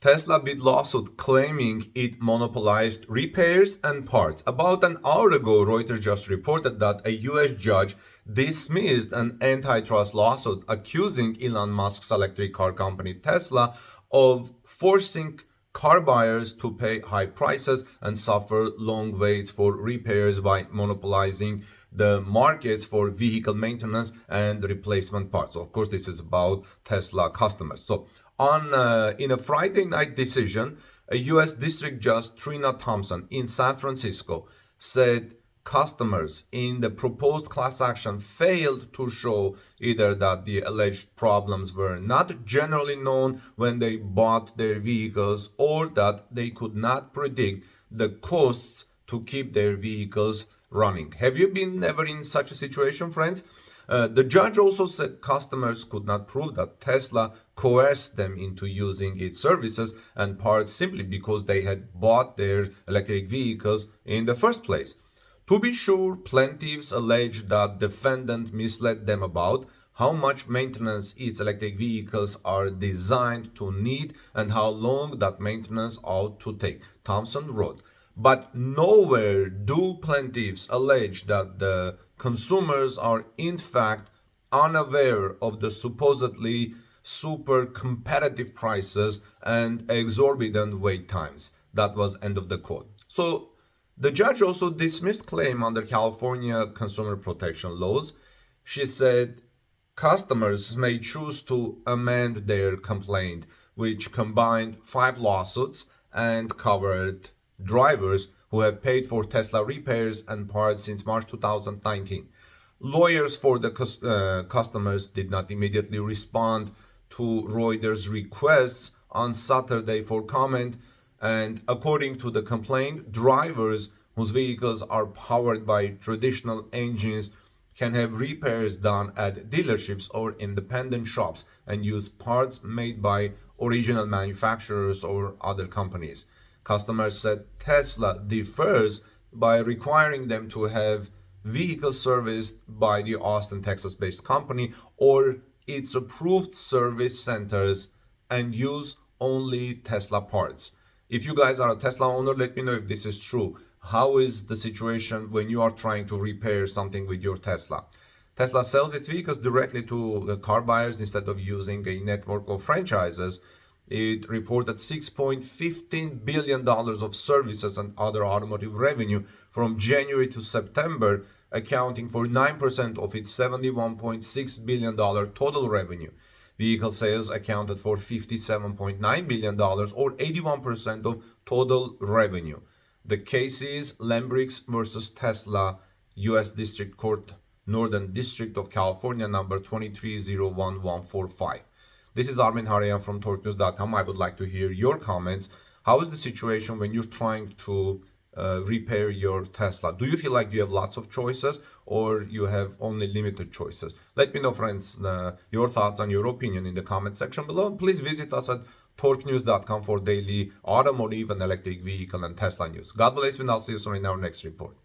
Tesla bid lawsuit claiming it monopolized repairs and parts. About an hour ago, Reuters just reported that a US judge dismissed an antitrust lawsuit accusing Elon Musk's electric car company Tesla of forcing car buyers to pay high prices and suffer long waits for repairs by monopolizing the markets for vehicle maintenance and replacement parts. So of course, this is about Tesla customers. So in a Friday night decision, a U.S. District Judge Trina Thompson in San Francisco said customers in the proposed class action failed to show either that the alleged problems were not generally known when they bought their vehicles or that they could not predict the costs to keep their vehicles running. Have you been ever in such a situation, friends? The judge also said customers could not prove that Tesla coerced them into using its services and parts simply because they had bought their electric vehicles in the first place. To be sure, plaintiffs allege that defendant misled them about how much maintenance its electric vehicles are designed to need and how long that maintenance ought to take, Thompson wrote. But nowhere do plaintiffs allege that the consumers are in fact unaware of the supposedly super competitive prices and exorbitant wait times. That was end of the quote. So the judge also dismissed claim under California consumer protection laws. She said customers may choose to amend their complaint, which combined 5 lawsuits and covered drivers who have paid for Tesla repairs and parts since March 2019. Lawyers for the customers did not immediately respond to Reuters' requests on Saturday for comment, and according to the complaint, drivers whose vehicles are powered by traditional engines can have repairs done at dealerships or independent shops and use parts made by original manufacturers or other companies. Customers said Tesla differs by requiring them to have vehicles serviced by the Austin, Texas-based company or its approved service centers and use only Tesla parts. If you guys are a Tesla owner, let me know if this is true. How is the situation when you are trying to repair something with your Tesla? Tesla sells its vehicles directly to the car buyers instead of using a network of franchises. It reported $6.15 billion of services and other automotive revenue from January to September, accounting for 9% of its $71.6 billion total revenue. Vehicle sales accounted for $57.9 billion or 81% of total revenue. The case is Lambrix versus Tesla, U.S. District Court, Northern District of California, number 2301145. This is Armin Harayan from TorqueNews.com. I would like to hear your comments. How is the situation when you're trying to repair your Tesla? Do you feel like you have lots of choices or you have only limited choices? Let me know, friends, your thoughts and your opinion in the comment section below. Please visit us at TorqueNews.com for daily automotive and electric vehicle and Tesla news. God bless you, and I'll see you soon in our next report.